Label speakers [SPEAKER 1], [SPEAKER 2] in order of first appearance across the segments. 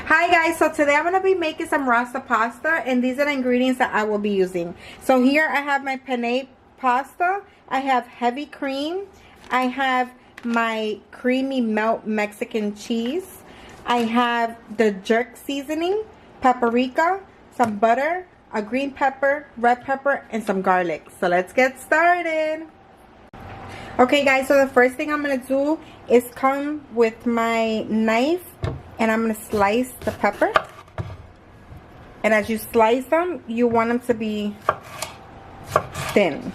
[SPEAKER 1] Hi guys, so today I'm going to be making some Rasta pasta, and these are the ingredients that I will be using. So here I have my penne pasta, I have heavy cream, I have my creamy melt Mexican cheese, I have the jerk seasoning, paprika, some butter, a green pepper, red pepper, and some garlic. So let's get started. Okay guys, so the first thing I'm going to do is come with my knife and I'm going to slice the pepper. And as you slice them, you want them to be thin.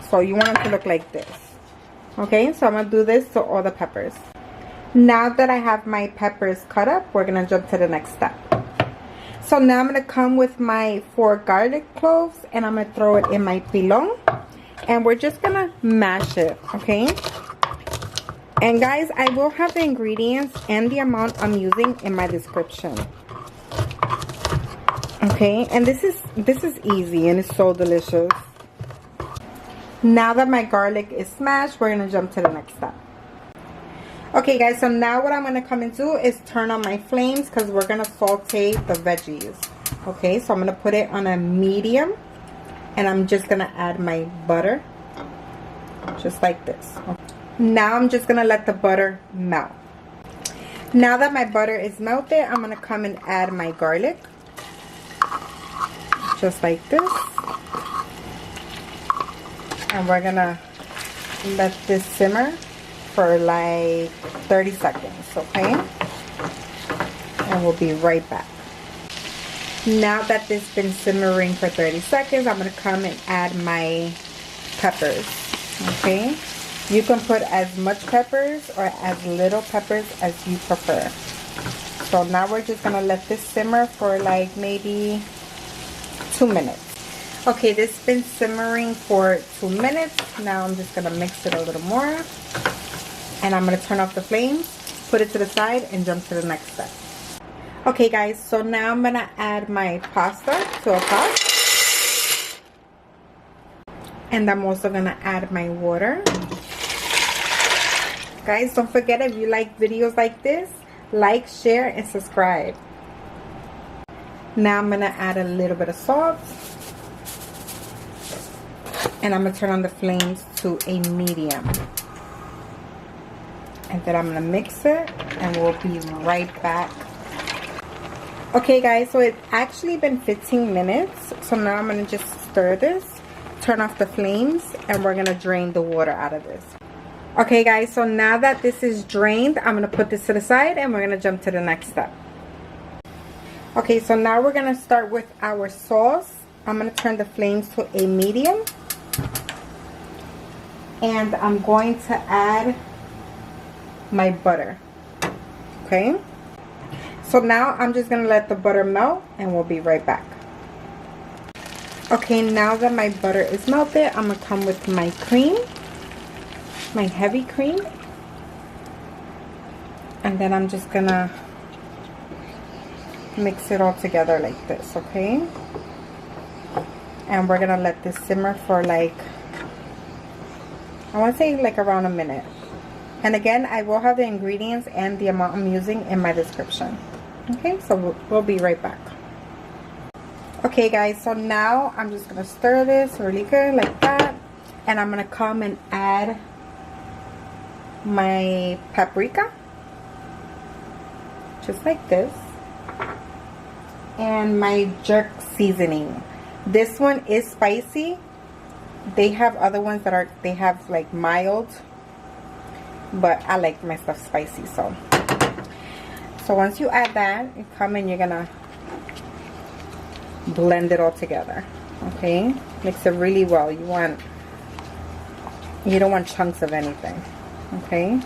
[SPEAKER 1] So you want them to look like this. Okay, so I'm going to do this to all the peppers. Now that I have my peppers cut up, we're going to jump to the next step. So now I'm going to come with my 4 garlic cloves and I'm going to throw it in my pilon. And we're just going to mash it, okay? And guys, I will have the ingredients and the amount I'm using in my description. Okay, and this is easy and it's so delicious. Now that my garlic is smashed, we're gonna jump to the next step. Okay guys, so now what I'm gonna come and do is turn on my flames because we're gonna saute the veggies. Okay, so I'm gonna put it on a medium and I'm just gonna add my butter just like this. Now I'm just going to let the butter melt. Now that my butter is melted, I'm going to come and add my garlic. Just like this. And we're going to let this simmer for like 30 seconds, okay? And we'll be right back. Now that this has been simmering for 30 seconds, I'm going to come and add my peppers, okay? You can put as much peppers or as little peppers as you prefer. So now we're just going to let this simmer for like maybe 2 minutes. Okay, this has been simmering for 2 minutes. Now I'm just going to mix it a little more. And I'm going to turn off the flames, put it to the side, and jump to the next step. Okay guys, so now I'm going to add my pasta to a pot. And I'm also going to add my water. Guys, don't forget, if you like videos like this, like, share, and subscribe. Now I'm going to add a little bit of salt. And I'm going to turn on the flames to a medium. And then I'm going to mix it and we'll be right back. Okay guys, so it's actually been 15 minutes. So now I'm going to just stir this, turn off the flames, and we're going to drain the water out of this. Okay guys, so now that this is drained, I'm going to put this to the side and we're going to jump to the next step. Okay, so now we're going to start with our sauce. I'm going to turn the flames to a medium. And I'm going to add my butter. Okay. So now I'm just going to let the butter melt and we'll be right back. Okay, now that my butter is melted, I'm going to come with my cream. My heavy cream, and then I'm just gonna mix it all together like this, okay? And we're gonna let this simmer for like, I want to say like around a minute. And again, I will have the ingredients and the amount I'm using in my description. Okay, so we'll be right back. Okay guys, so now I'm just gonna stir this really good like that, and I'm gonna come and add my paprika just like this, and my jerk seasoning. This one is spicy. They have other ones that are, they have like mild, but I like my stuff spicy. So once you add that, you come and you're gonna blend it all together. Okay, mix it really well. You don't want chunks of anything. Okay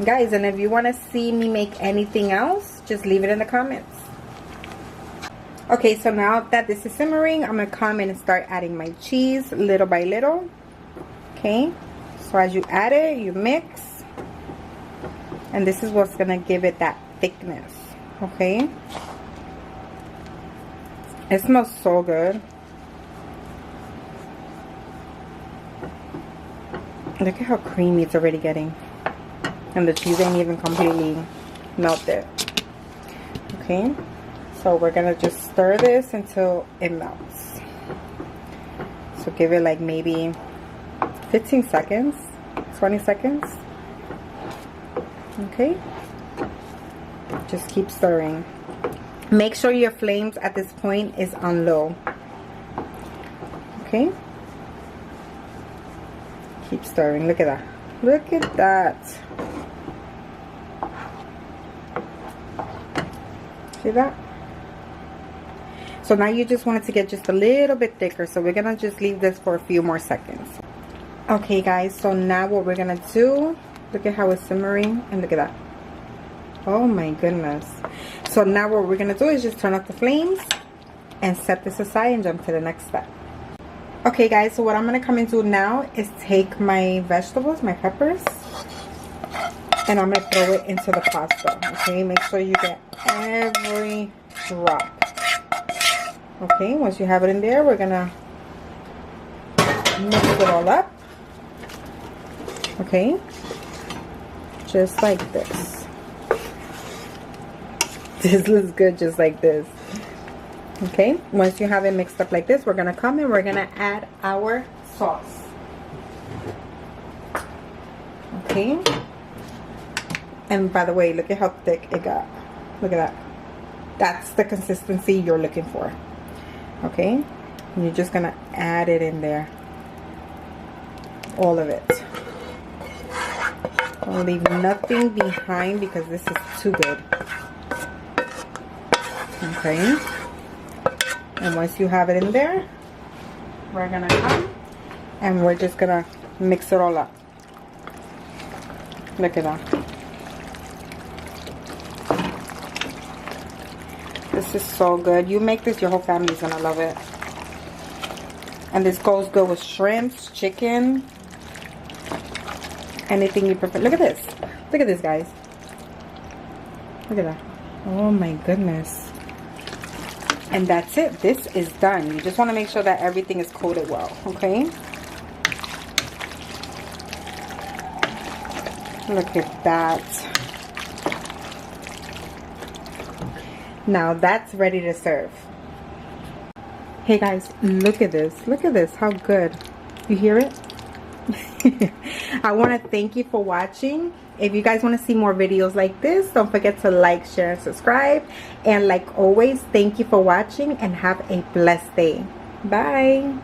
[SPEAKER 1] guys, and if you want to see me make anything else, just leave it in the comments. Okay, so now that this is simmering, I'm gonna come in and start adding my cheese little by little. Okay, so as you add it, you mix, and this is what's gonna give it that thickness. Okay, it smells so good. Look at how creamy it's already getting. And the cheese ain't even completely melted. Okay, so we're gonna just stir this until it melts. So give it like maybe 15 seconds, 20 seconds. Okay, just keep stirring. Make sure your flames at this point is on low. Okay, keep stirring. Look at that. Look at that. See that? So now you just want it to get just a little bit thicker, so we're gonna just leave this for a few more seconds. Okay guys, so now what we're gonna do, look at how it's simmering, and look at that. Oh my goodness. So now what we're gonna do is just turn off the flames and set this aside and jump to the next step. Okay guys, so what I'm gonna come and do now is take my vegetables, my peppers, and I'm gonna throw it into the pasta. Okay, make sure you get every drop. Okay, once you have it in there, we're gonna mix it all up. Okay, just like this. This looks good just like this. Okay, once you have it mixed up like this, we're gonna come and we're gonna add our sauce. Okay, and by the way, look at how thick it got. Look at that. That's the consistency you're looking for. Okay, and you're just gonna add it in there, all of it. Don't leave nothing behind because this is too good. Okay, and once you have it in there, we're gonna come and we're just gonna mix it all up. Look at that. This is so good. You make this, your whole family's gonna love it. And this goes good with shrimps, chicken, anything you prefer. Look at this. Look at this, guys. Look at that. Oh my goodness. And that's it. This is done. You just want to make sure that everything is coated well. Okay. Look at that. Now that's ready to serve. Hey guys, look at this. Look at this. How good. You hear it? I want to thank you for watching. If you guys want to see more videos like this, don't forget to like, share, and subscribe. And like always, thank you for watching and have a blessed day. Bye.